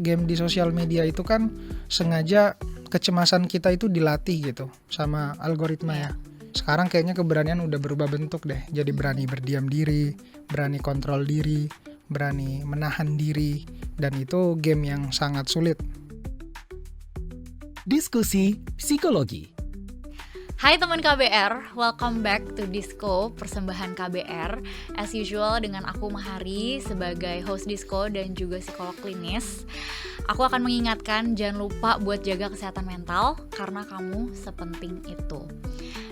game di sosial media itu kan sengaja kecemasan kita itu dilatih gitu sama algoritma ya. Sekarang kayaknya keberanian udah berubah bentuk deh. Jadi berani berdiam diri, berani kontrol diri, berani menahan diri, dan itu game yang sangat sulit. Diskusi Psikologi. Hai teman KBR, welcome back to Disko, persembahan KBR. As usual dengan aku Mahari sebagai host Disko dan juga psikolog klinis. Aku akan mengingatkan jangan lupa buat jaga kesehatan mental karena kamu sepenting itu.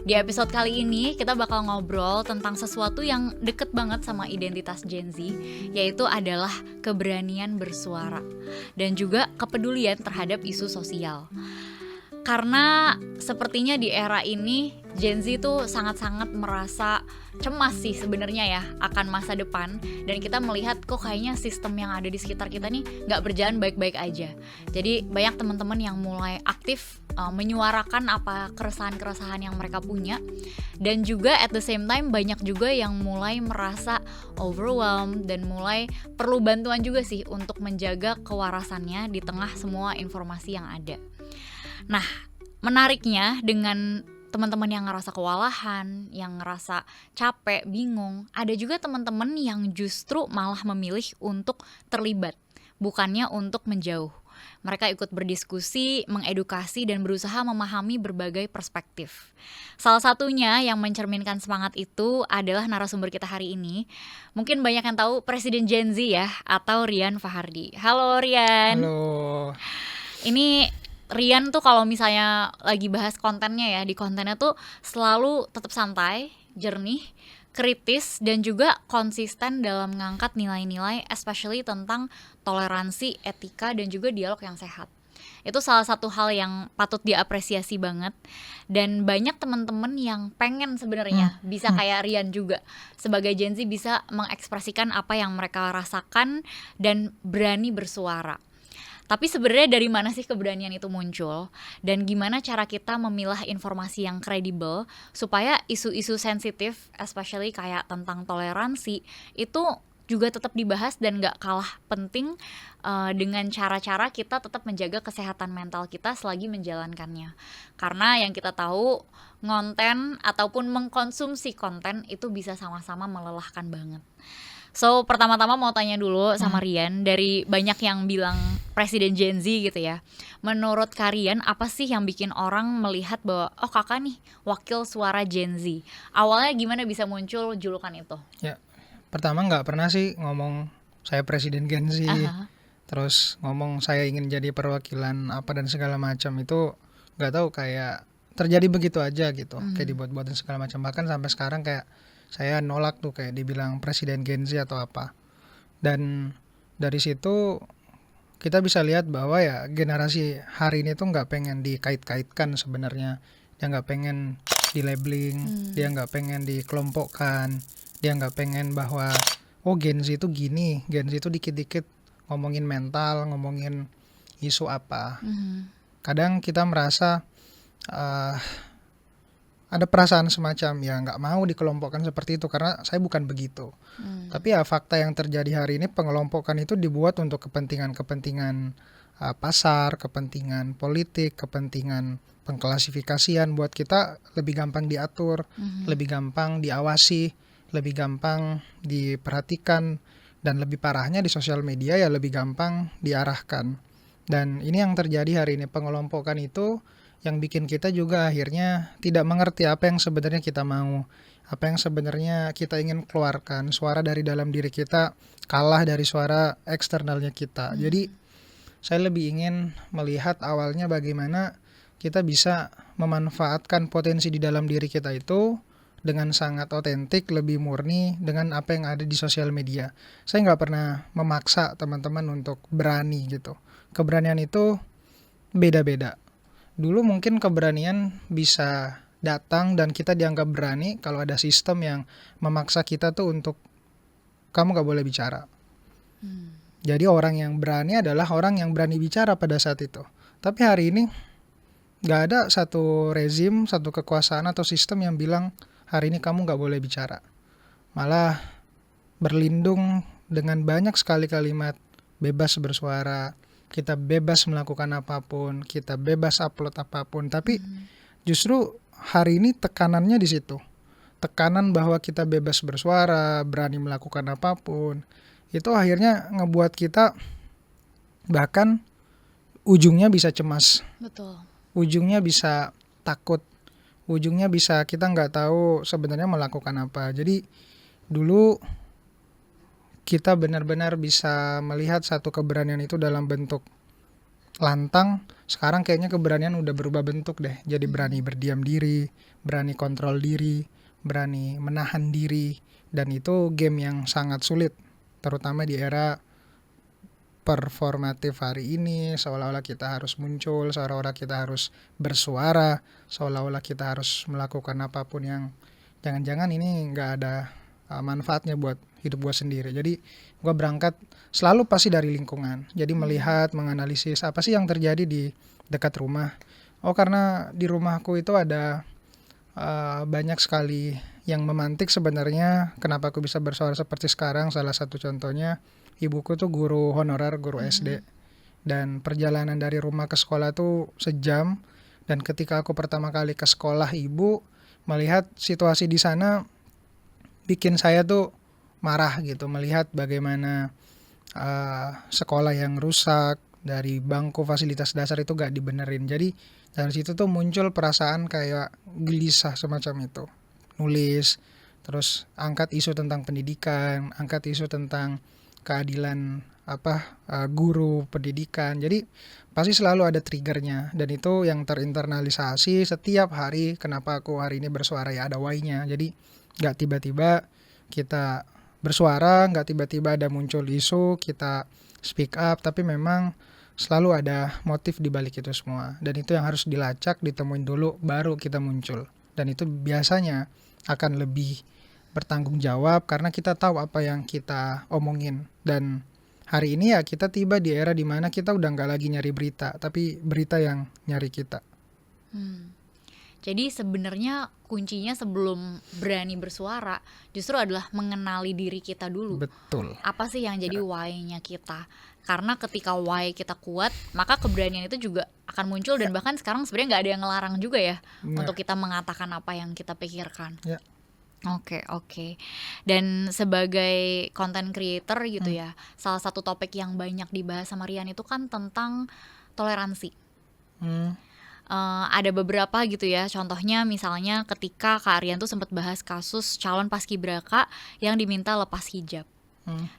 Di episode kali ini kita bakal ngobrol tentang sesuatu yang deket banget sama identitas Gen Z, yaitu adalah keberanian bersuara dan juga kepedulian terhadap isu sosial. Karena sepertinya di era ini Gen Z tuh sangat-sangat merasa cemas sih sebenarnya ya akan masa depan. Dan kita melihat kok kayaknya sistem yang ada di sekitar kita nih gak berjalan baik-baik aja. Jadi banyak teman-teman yang mulai aktif menyuarakan apa keresahan-keresahan yang mereka punya. Dan juga at the same time banyak juga yang mulai merasa overwhelmed dan mulai perlu bantuan juga sih untuk menjaga kewarasannya di tengah semua informasi yang ada. Nah, menariknya dengan teman-teman yang ngerasa kewalahan, yang ngerasa capek, bingung, ada juga teman-teman yang justru malah memilih untuk terlibat, bukannya untuk menjauh. Mereka ikut berdiskusi, mengedukasi, dan berusaha memahami berbagai perspektif. Salah satunya yang mencerminkan semangat itu adalah narasumber kita hari ini. Mungkin banyak yang tahu Presiden Gen Z ya, atau Rian Fahardi. Halo Rian. Halo. Ini Rian tuh kalau misalnya lagi bahas kontennya ya, di kontennya tuh selalu tetap santai, jernih, kritis, dan juga konsisten dalam mengangkat nilai-nilai especially tentang toleransi, etika, dan juga dialog yang sehat. Itu salah satu hal yang patut diapresiasi banget. Dan banyak teman-teman yang pengen sebenarnya bisa kayak Rian juga. Sebagai Gen Z bisa mengekspresikan apa yang mereka rasakan dan berani bersuara. Tapi sebenarnya dari mana sih keberanian itu muncul? Dan gimana cara kita memilah informasi yang kredibel supaya isu-isu sensitif, especially kayak tentang toleransi, itu juga tetap dibahas dan gak kalah penting dengan cara-cara kita tetap menjaga kesehatan mental kita selagi menjalankannya. Karena yang kita tahu, ngonten ataupun mengkonsumsi konten itu bisa sama-sama melelahkan banget. So pertama-tama mau tanya dulu sama Rian, dari banyak yang bilang Presiden Gen Z gitu ya, menurut Rian apa sih yang bikin orang melihat bahwa oh kakak nih wakil suara Gen Z? Awalnya gimana bisa muncul julukan itu? Ya, pertama nggak pernah sih ngomong saya Presiden Gen Z, terus ngomong saya ingin jadi perwakilan apa dan segala macam, itu nggak tahu, kayak terjadi begitu aja gitu, kayak dibuat-buat dan segala macam. Bahkan sampai sekarang kayak saya nolak tuh kayak dibilang Presiden Gen Z atau apa. Dan dari situ kita bisa lihat bahwa ya generasi hari ini tuh nggak pengen dikait-kaitkan sebenarnya. Dia nggak pengen di-labeling, dia nggak pengen dikelompokkan, dia nggak pengen bahwa oh Gen Z itu gini, Gen Z itu dikit-dikit ngomongin mental, ngomongin isu apa. Kadang kita merasa ada perasaan semacam ya nggak mau dikelompokkan seperti itu karena saya bukan begitu. Tapi ya fakta yang terjadi hari ini, pengelompokan itu dibuat untuk kepentingan-kepentingan pasar, kepentingan politik, kepentingan pengklasifikasian, buat kita lebih gampang diatur, lebih gampang diawasi, lebih gampang diperhatikan, dan lebih parahnya di sosial media ya lebih gampang diarahkan. Dan ini yang terjadi hari ini, pengelompokan itu yang bikin kita juga akhirnya tidak mengerti apa yang sebenarnya kita mau, apa yang sebenarnya kita ingin keluarkan. Suara dari dalam diri kita kalah dari suara eksternalnya kita. Jadi saya lebih ingin melihat awalnya bagaimana kita bisa memanfaatkan potensi di dalam diri kita itu dengan sangat otentik, lebih murni dengan apa yang ada di sosial media. Saya nggak pernah memaksa teman-teman untuk berani gitu. Keberanian itu beda-beda. Dulu mungkin keberanian bisa datang dan kita dianggap berani kalau ada sistem yang memaksa kita tuh untuk kamu gak boleh bicara. Jadi orang yang berani adalah orang yang berani bicara pada saat itu. Tapi hari ini gak ada satu rezim, satu kekuasaan atau sistem yang bilang hari ini kamu gak boleh bicara. Malah berlindung dengan banyak sekali kalimat bebas bersuara, kita bebas melakukan apapun, kita bebas upload apapun. Tapi justru hari ini tekanannya di situ. Tekanan bahwa kita bebas bersuara, berani melakukan apapun. Itu akhirnya ngebuat kita bahkan ujungnya bisa cemas, Betul. ujungnya bisa takut, ujungnya bisa kita nggak tahu sebenarnya melakukan apa. Jadi dulu kita benar-benar bisa melihat satu keberanian itu dalam bentuk lantang. Sekarang kayaknya keberanian udah berubah bentuk deh. Jadi berani berdiam diri, berani kontrol diri, berani menahan diri. Dan itu game yang sangat sulit, terutama di era performatif hari ini. Seolah-olah kita harus muncul, seolah-olah kita harus bersuara, seolah-olah kita harus melakukan apapun yang jangan-jangan ini nggak ada manfaatnya buat hidup gue sendiri. Jadi gue berangkat selalu pasti dari lingkungan. Jadi melihat, menganalisis apa sih yang terjadi di dekat rumah. Oh, karena di rumahku itu ada banyak sekali yang memantik sebenarnya kenapa aku bisa bersuara seperti sekarang. Salah satu contohnya, ibuku tuh guru honorer, guru SD. Dan perjalanan dari rumah ke sekolah tuh sejam. Dan ketika aku pertama kali ke sekolah ibu, melihat situasi di sana bikin saya tuh marah gitu, melihat bagaimana sekolah yang rusak, dari bangku fasilitas dasar itu gak dibenerin. Jadi dari situ tuh muncul perasaan kayak gelisah semacam itu. Nulis, terus angkat isu tentang pendidikan, angkat isu tentang keadilan guru pendidikan. Jadi pasti selalu ada triggernya, dan itu yang terinternalisasi setiap hari. Kenapa aku hari ini bersuara, ya ada why-nya. Jadi gak tiba-tiba kita bersuara, nggak tiba-tiba ada muncul isu, kita speak up, tapi memang selalu ada motif di balik itu semua. Dan itu yang harus dilacak, ditemuin dulu, baru kita muncul. Dan itu biasanya akan lebih bertanggung jawab, karena kita tahu apa yang kita omongin. Dan hari ini ya kita tiba di era dimana kita udah nggak lagi nyari berita, tapi berita yang nyari kita. Jadi sebenarnya kuncinya sebelum berani bersuara justru adalah mengenali diri kita dulu. Betul. Apa sih yang jadi why-nya kita? Karena ketika why kita kuat, maka keberanian itu juga akan muncul. Dan bahkan sekarang sebenarnya nggak ada yang ngelarang juga ya untuk kita mengatakan apa yang kita pikirkan. Ya. Oke. Dan sebagai content creator gitu ya, salah satu topik yang banyak dibahas sama Rian itu kan tentang toleransi. Ada beberapa gitu ya, contohnya misalnya ketika Kak Rian tuh sempat bahas kasus calon paskibraka yang diminta lepas hijab.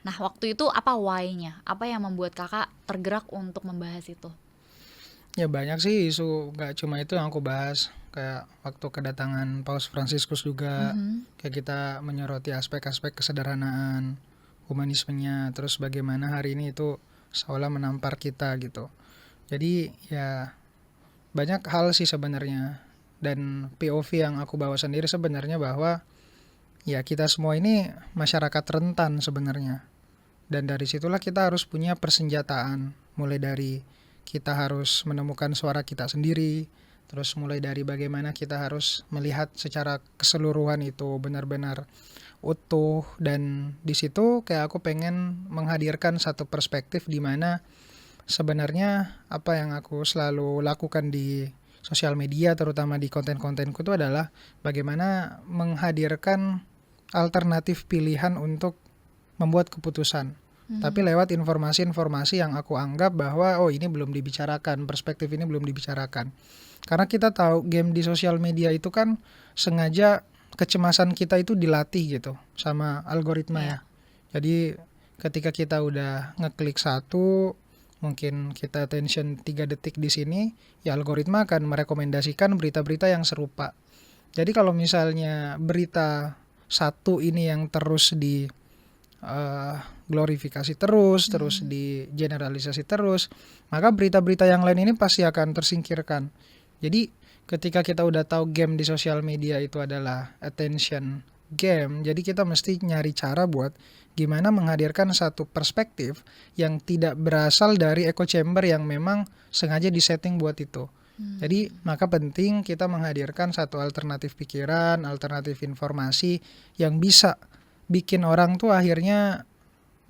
Nah waktu itu apa why-nya? Apa yang membuat kakak tergerak untuk membahas itu? Ya banyak sih isu, gak cuma itu yang aku bahas. Kayak waktu kedatangan Paus Fransiskus juga, kayak kita menyoroti aspek-aspek kesederhanaan, humanismenya, terus bagaimana hari ini itu seolah menampar kita gitu. Jadi ya banyak hal sih sebenarnya. Dan POV yang aku bawa sendiri sebenarnya bahwa ya kita semua ini masyarakat rentan sebenarnya. Dan dari situlah kita harus punya persenjataan. Mulai dari kita harus menemukan suara kita sendiri, terus mulai dari bagaimana kita harus melihat secara keseluruhan itu benar-benar utuh. Dan di situ kayak aku pengen menghadirkan satu perspektif di mana sebenarnya apa yang aku selalu lakukan di sosial media, terutama di konten-kontenku itu adalah bagaimana menghadirkan alternatif pilihan untuk membuat keputusan. Tapi lewat informasi-informasi yang aku anggap bahwa ini belum dibicarakan, perspektif ini belum dibicarakan. Karena kita tahu game di sosial media itu kan sengaja kecemasan kita itu dilatih gitu sama algoritma ya. Jadi ketika kita udah ngeklik satu, mungkin kita attention 3 detik di sini, ya algoritma akan merekomendasikan berita-berita yang serupa. Jadi kalau misalnya berita satu ini yang terus di glorifikasi terus di generalisasi terus, maka berita-berita yang lain ini pasti akan tersingkirkan. Jadi ketika kita udah tahu game di sosial media itu adalah attention game, jadi kita mesti nyari cara buat gimana menghadirkan satu perspektif yang tidak berasal dari echo chamber yang memang sengaja disetting buat itu. Jadi maka penting kita menghadirkan satu alternatif pikiran, alternatif informasi yang bisa bikin orang tuh akhirnya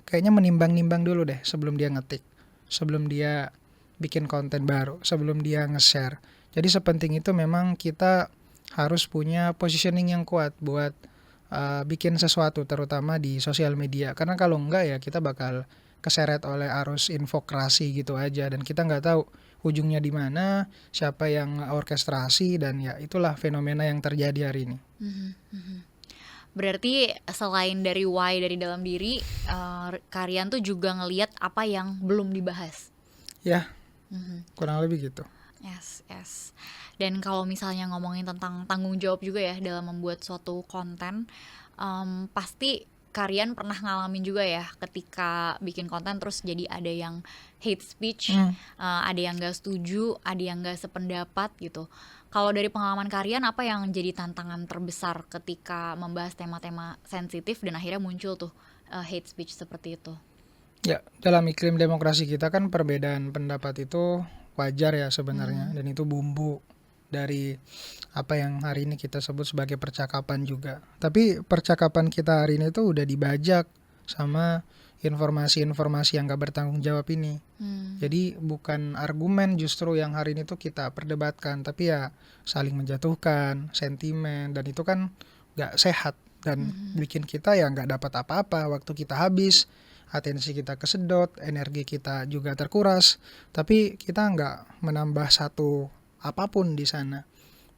kayaknya menimbang-nimbang dulu deh sebelum dia ngetik. sebelum dia bikin konten baru, sebelum dia nge-share. Jadi sepenting itu memang kita harus punya positioning yang kuat buat bikin sesuatu, terutama di sosial media. Karena kalau enggak ya kita bakal keseret oleh arus infokrasi gitu aja, dan kita nggak tahu ujungnya di mana, siapa yang orkestrasi, dan ya itulah fenomena yang terjadi hari ini. Berarti selain dari why dari dalam diri, kalian tuh juga ngelihat apa yang belum dibahas. Ya, kurang lebih gitu. Yes. Dan kalau misalnya ngomongin tentang tanggung jawab juga ya dalam membuat suatu konten, pasti kalian pernah ngalamin juga ya ketika bikin konten terus jadi ada yang hate speech, ada yang gak setuju, ada yang gak sependapat gitu. Kalau dari pengalaman kalian, apa yang jadi tantangan terbesar ketika membahas tema-tema sensitif dan akhirnya muncul tuh hate speech seperti itu? Ya, dalam iklim demokrasi kita kan perbedaan pendapat itu wajar ya sebenarnya, dan itu bumbu dari apa yang hari ini kita sebut sebagai percakapan juga. Tapi percakapan kita hari ini tuh udah dibajak sama informasi-informasi yang gak bertanggung jawab ini. Jadi bukan argumen justru yang hari ini tuh kita perdebatkan, tapi ya saling menjatuhkan, sentimen, dan itu kan gak sehat dan bikin kita ya gak dapat apa-apa. Waktu kita habis, atensi kita kesedot, energi kita juga terkuras, tapi kita nggak menambah satu apapun di sana.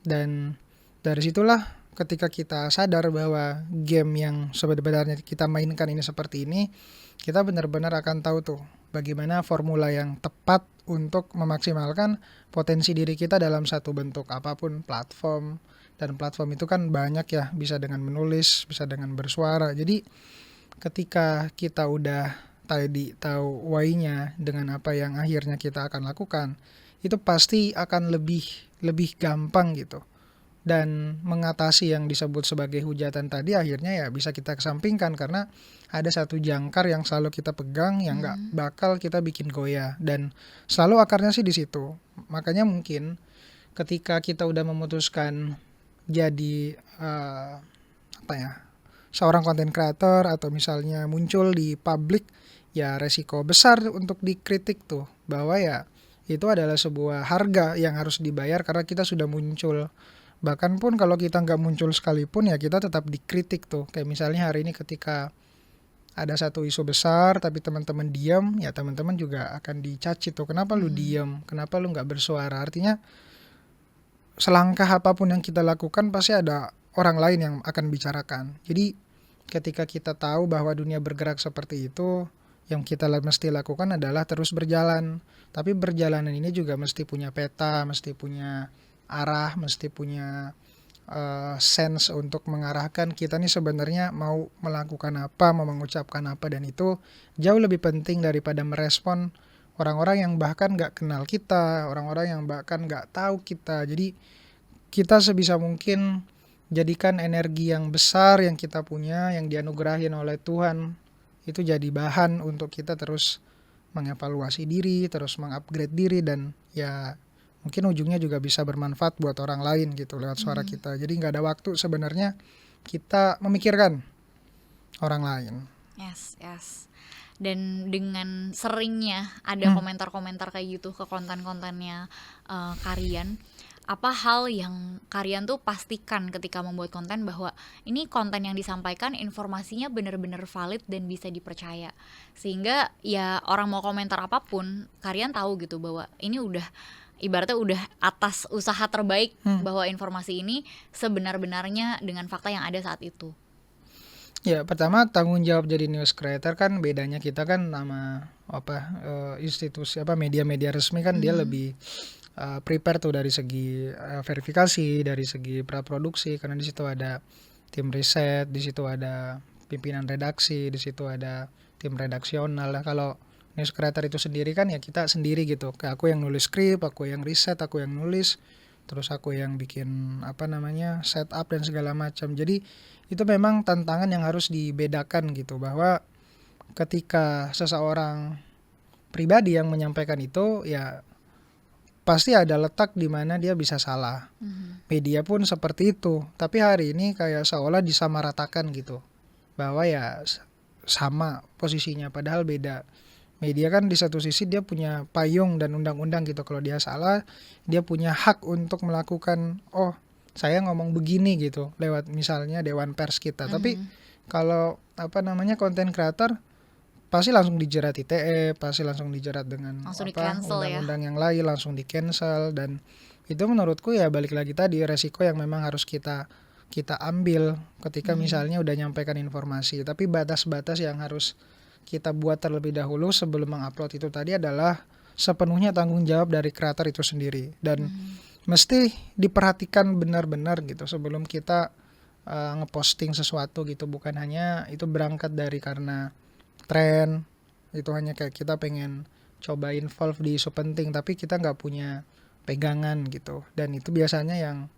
Dan dari situlah ketika kita sadar bahwa game yang sebenarnya kita mainkan ini seperti ini, kita benar-benar akan tahu tuh bagaimana formula yang tepat untuk memaksimalkan potensi diri kita dalam satu bentuk apapun platform. Dan platform itu kan banyak ya, bisa dengan menulis, bisa dengan bersuara. Jadi ketika kita udah tadi tahu why-nya dengan apa yang akhirnya kita akan lakukan, itu pasti akan lebih gampang gitu. Dan mengatasi yang disebut sebagai hujatan tadi akhirnya ya bisa kita kesampingkan, karena ada satu jangkar yang selalu kita pegang yang nggak bakal kita bikin goyah, dan selalu akarnya sih di situ. Makanya mungkin ketika kita udah memutuskan jadi seorang content creator atau misalnya muncul di publik, ya resiko besar untuk dikritik tuh, bahwa ya itu adalah sebuah harga yang harus dibayar karena kita sudah muncul. Bahkan pun kalau kita nggak muncul sekalipun ya kita tetap dikritik tuh. Kayak misalnya hari ini ketika ada satu isu besar tapi teman-teman diam, ya teman-teman juga akan dicaci tuh. Kenapa lu diam? Kenapa lu nggak bersuara? Artinya selangkah apapun yang kita lakukan pasti ada orang lain yang akan bicarakan. Jadi ketika kita tahu bahwa dunia bergerak seperti itu, yang kita mesti lakukan adalah terus berjalan. Tapi perjalanan ini juga mesti punya peta, mesti punya arah, mesti punya sense untuk mengarahkan kita nih sebenarnya mau melakukan apa, mau mengucapkan apa, dan itu jauh lebih penting daripada merespon orang-orang yang bahkan gak kenal kita, orang-orang yang bahkan gak tahu kita. Jadi kita sebisa mungkin jadikan energi yang besar yang kita punya, yang dianugerahin oleh Tuhan, itu jadi bahan untuk kita terus mengevaluasi diri, terus mengupgrade diri, dan ya mungkin ujungnya juga bisa bermanfaat buat orang lain gitu lewat suara kita. Jadi nggak ada waktu sebenarnya kita memikirkan orang lain. Yes. Dan dengan seringnya ada komentar-komentar kayak gitu ke konten-kontennya kalian, apa hal yang kalian tuh pastikan ketika membuat konten bahwa ini konten yang disampaikan informasinya benar-benar valid dan bisa dipercaya, sehingga ya orang mau komentar apapun kalian tahu gitu bahwa ini udah ibaratnya udah atas usaha terbaik, bahwa informasi ini sebenar-benarnya dengan fakta yang ada saat itu. Ya, pertama tanggung jawab jadi news creator kan bedanya kita kan sama institusi media-media resmi kan dia lebih prepare tuh dari segi verifikasi, dari segi praproduksi, karena di situ ada tim riset, di situ ada pimpinan redaksi, di situ ada tim redaksional. Nah, kalau news creator itu sendiri kan ya kita sendiri gitu. Kayak aku yang nulis skrip, aku yang riset, aku yang nulis, terus aku yang bikin setup dan segala macam. Jadi itu memang tantangan yang harus dibedakan gitu, bahwa ketika seseorang pribadi yang menyampaikan itu ya pasti ada letak di mana dia bisa salah. Media pun seperti itu. Tapi hari ini kayak seolah disamaratakan gitu, bahwa ya sama posisinya padahal beda. Media kan di satu sisi dia punya payung dan undang-undang gitu. Kalau dia salah, dia punya hak untuk melakukan, oh saya ngomong begini gitu, lewat misalnya Dewan Pers kita. Tapi kalau konten kreator pasti langsung dijerat ITE, pasti langsung dijerat dengan Langsung di-cancel ya. undang-undang yang lain, langsung di-cancel. Dan itu menurutku ya balik lagi tadi, resiko yang memang harus kita ambil ketika misalnya udah nyampaikan informasi. Tapi batas-batas yang harus kita buat terlebih dahulu sebelum mengupload itu tadi adalah sepenuhnya tanggung jawab dari kreator itu sendiri, dan mesti diperhatikan benar-benar gitu sebelum kita ngeposting sesuatu gitu. Bukan hanya itu berangkat dari karena tren, itu hanya kayak kita pengen coba involve di isu penting tapi kita nggak punya pegangan gitu. Dan itu biasanya yang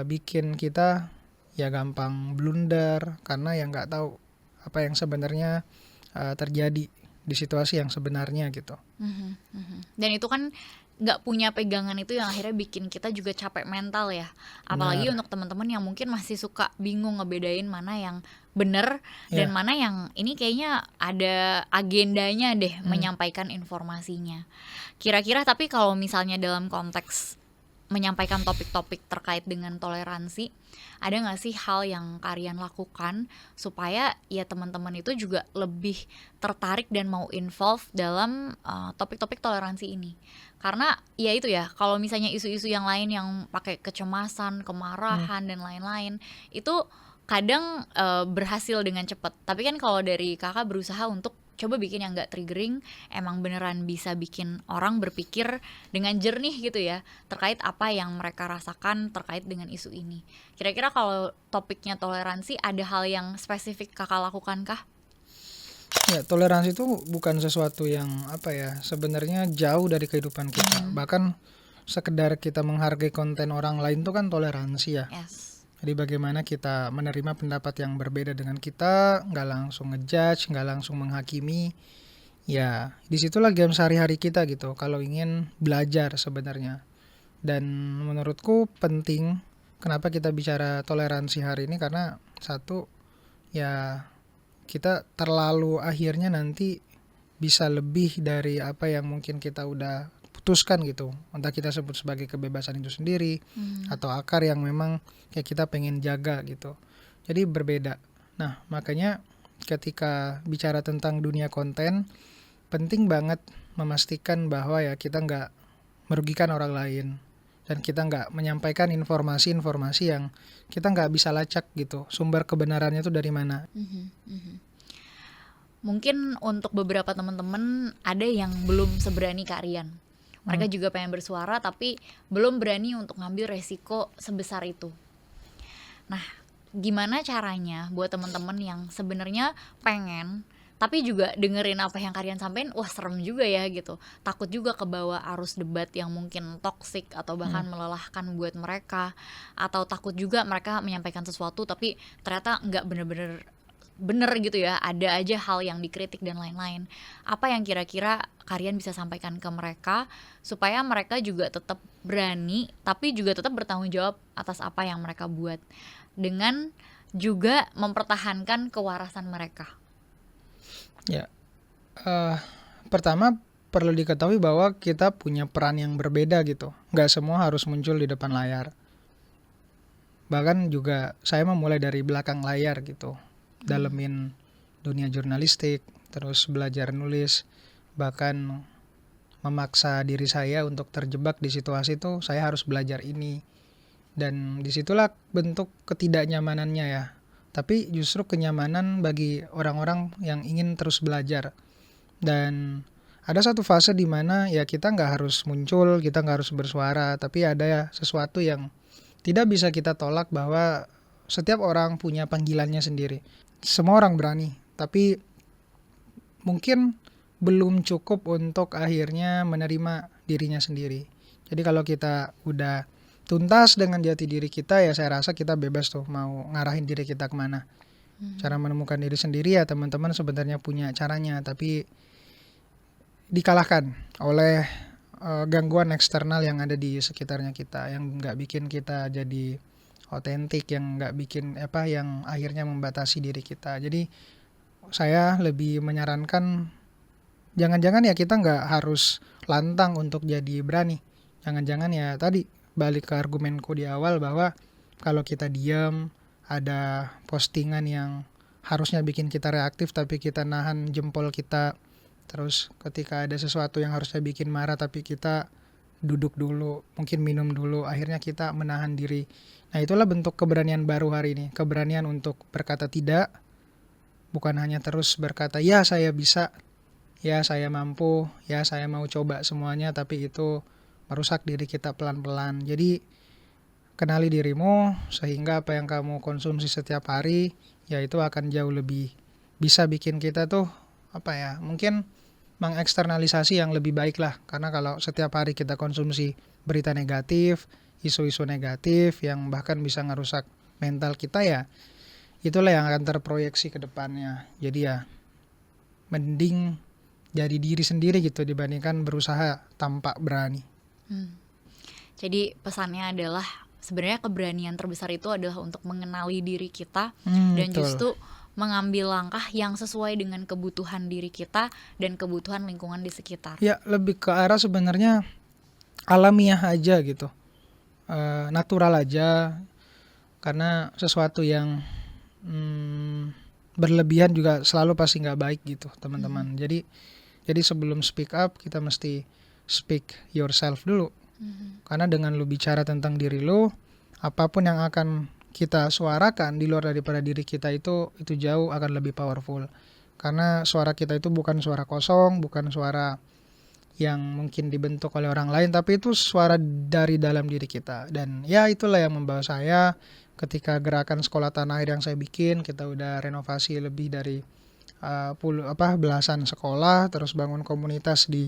bikin kita ya gampang blunder karena ya nggak tahu apa yang sebenarnya terjadi di situasi yang sebenarnya gitu. Dan itu kan nggak punya pegangan, itu yang akhirnya bikin kita juga capek mental ya. Apalagi untuk teman-teman yang mungkin masih suka bingung ngebedain mana yang bener dan mana yang ini kayaknya ada agendanya deh menyampaikan informasinya. Kira-kira tapi kalau misalnya dalam konteks menyampaikan topik-topik terkait dengan toleransi, ada nggak sih hal yang kalian lakukan supaya ya teman-teman itu juga lebih tertarik dan mau involve dalam topik-topik toleransi ini? Karena ya itu ya, kalau misalnya isu-isu yang lain yang pakai kecemasan, kemarahan dan lain-lain itu kadang berhasil dengan cepat. Tapi kan kalau dari kakak berusaha untuk coba bikin yang gak triggering, emang beneran bisa bikin orang berpikir dengan jernih gitu ya terkait apa yang mereka rasakan terkait dengan isu ini. Kira-kira kalau topiknya toleransi, ada hal yang spesifik kakak lakukan kah? Ya, toleransi itu bukan sesuatu yang sebenarnya jauh dari kehidupan kita. Bahkan sekedar kita menghargai konten orang lain itu kan toleransi ya. Yes. Jadi bagaimana kita menerima pendapat yang berbeda dengan kita, nggak langsung ngejudge, nggak langsung menghakimi. Ya, disitulah game sehari-hari kita gitu, kalau ingin belajar sebenarnya. Dan menurutku penting, kenapa kita bicara toleransi hari ini, karena satu, ya kita terlalu akhirnya nanti bisa lebih dari apa yang mungkin kita udah putuskan gitu, entah kita sebut sebagai kebebasan itu sendiri atau akar yang memang kayak kita pengen jaga gitu. Jadi berbeda. Nah makanya ketika bicara tentang dunia konten, penting banget memastikan bahwa ya kita nggak merugikan orang lain dan kita nggak menyampaikan informasi-informasi yang kita nggak bisa lacak gitu sumber kebenarannya itu dari mana. Mungkin untuk beberapa teman-teman ada yang belum seberani Kak Rian. Mereka juga pengen bersuara tapi belum berani untuk ngambil resiko sebesar itu. Nah, gimana caranya buat teman-teman yang sebenarnya pengen tapi juga dengerin apa yang kalian sampein, wah serem juga ya gitu. Takut juga kebawa arus debat yang mungkin toksik atau bahkan melelahkan buat mereka, atau takut juga mereka menyampaikan sesuatu tapi ternyata nggak bener gitu ya, ada aja hal yang dikritik dan lain-lain. Apa yang kira-kira kalian bisa sampaikan ke mereka supaya mereka juga tetap berani tapi juga tetap bertanggung jawab atas apa yang mereka buat, dengan juga mempertahankan kewarasan mereka? Ya, pertama perlu diketahui bahwa kita punya peran yang berbeda gitu. Nggak semua harus muncul di depan layar. Bahkan juga saya memulai dari belakang layar gitu, dalemin dunia jurnalistik, terus belajar nulis, bahkan memaksa diri saya untuk terjebak di situasi itu, saya harus belajar ini. Dan disitulah bentuk ketidaknyamanannya ya. Tapi justru kenyamanan bagi orang-orang yang ingin terus belajar. Dan ada satu fase di mana ya kita nggak harus muncul, kita nggak harus bersuara, tapi ada sesuatu yang tidak bisa kita tolak, bahwa setiap orang punya panggilannya sendiri. Semua orang berani, tapi mungkin belum cukup untuk akhirnya menerima dirinya sendiri. Jadi kalau kita udah tuntas dengan jati diri kita, ya saya rasa kita bebas tuh mau ngarahin diri kita kemana. Cara menemukan diri sendiri ya teman-teman sebenarnya punya caranya, tapi dikalahkan oleh gangguan eksternal yang ada di sekitarnya kita, yang nggak bikin kita jadi otentik, yang nggak bikin yang akhirnya membatasi diri kita. Jadi saya lebih menyarankan jangan-jangan ya kita nggak harus lantang untuk jadi berani. Jangan-jangan ya tadi balik ke argumenku di awal bahwa kalau kita diam, ada postingan yang harusnya bikin kita reaktif tapi kita nahan jempol kita. Terus ketika ada sesuatu yang harusnya bikin marah tapi kita duduk dulu, mungkin minum dulu, akhirnya kita menahan diri. Nah, itulah bentuk keberanian baru hari ini. Keberanian untuk berkata tidak, bukan hanya terus berkata, ya saya bisa, ya saya mampu, ya saya mau coba semuanya, tapi itu merusak diri kita pelan-pelan. Jadi, kenali dirimu, sehingga apa yang kamu konsumsi setiap hari, ya itu akan jauh lebih bisa bikin kita tuh, mungkin mengeksternalisasi yang lebih baik lah. Karena kalau setiap hari kita konsumsi berita negatif, isu-isu negatif yang bahkan bisa ngerusak mental kita, ya itulah yang akan terproyeksi ke depannya. Jadi ya mending jadi diri sendiri gitu dibandingkan berusaha tampak berani. Jadi pesannya adalah sebenarnya keberanian terbesar itu adalah untuk mengenali diri kita dan Betul. justru mengambil langkah yang sesuai dengan kebutuhan diri kita dan kebutuhan lingkungan di sekitar. Ya lebih ke arah sebenarnya alamiah aja gitu, natural aja, karena sesuatu yang berlebihan juga selalu pasti nggak baik gitu teman-teman. Jadi sebelum speak up kita mesti speak yourself dulu, karena dengan lu bicara tentang diri lu, apapun yang akan kita suarakan di luar daripada diri kita itu jauh akan lebih powerful. Karena suara kita itu bukan suara kosong, bukan suara yang mungkin dibentuk oleh orang lain, tapi itu suara dari dalam diri kita. Dan ya itulah yang membawa saya ketika gerakan sekolah tanah air yang saya bikin, kita udah renovasi lebih dari belasan sekolah, terus bangun komunitas di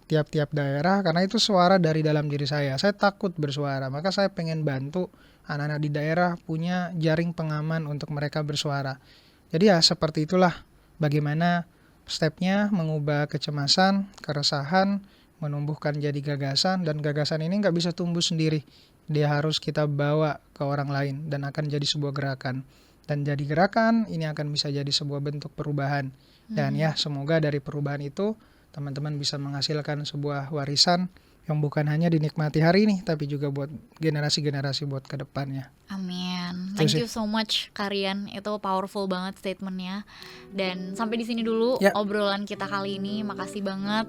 tiap-tiap daerah, karena itu suara dari dalam diri saya. Saya takut bersuara, maka saya pengen bantu anak-anak di daerah punya jaring pengaman untuk mereka bersuara. Jadi ya seperti itulah bagaimana stepnya mengubah kecemasan, keresahan, menumbuhkan jadi gagasan, dan gagasan ini nggak bisa tumbuh sendiri. Dia harus kita bawa ke orang lain dan akan jadi sebuah gerakan. Dan jadi gerakan ini akan bisa jadi sebuah bentuk perubahan. Dan ya semoga dari perubahan itu teman-teman bisa menghasilkan sebuah warisan yang bukan hanya dinikmati hari ini, tapi juga buat generasi-generasi buat ke depannya. Amin. Itu Thank sih. you so much Karian, itu powerful banget statementnya. Dan sampai di sini dulu Ya. obrolan kita kali ini. Makasih banget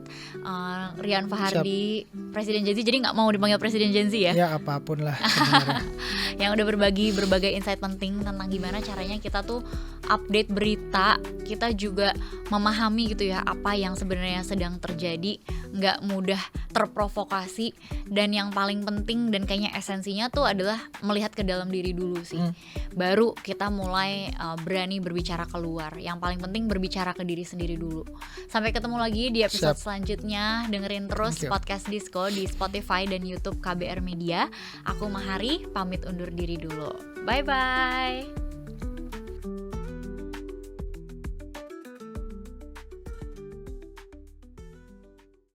Rian Fahardi, Presiden Gen Z. Jadi nggak mau dipanggil Presiden Gen Z ya? Ya apapun lah sebenarnya. Yang udah berbagi berbagai insight penting tentang gimana caranya kita tuh update berita, kita juga memahami gitu ya apa yang sebenarnya sedang terjadi, nggak mudah terprovokasi, dan yang paling penting dan kayaknya esensinya tuh adalah melihat ke dalam diri dulu sih. Baru kita mulai berani berbicara keluar. Yang paling penting berbicara ke diri sendiri dulu. Sampai ketemu lagi di episode Siap. selanjutnya. Dengerin terus Thank you. podcast Disco di Spotify dan YouTube KBR Media. Aku Mahari, pamit undur diri dulu. Bye-bye.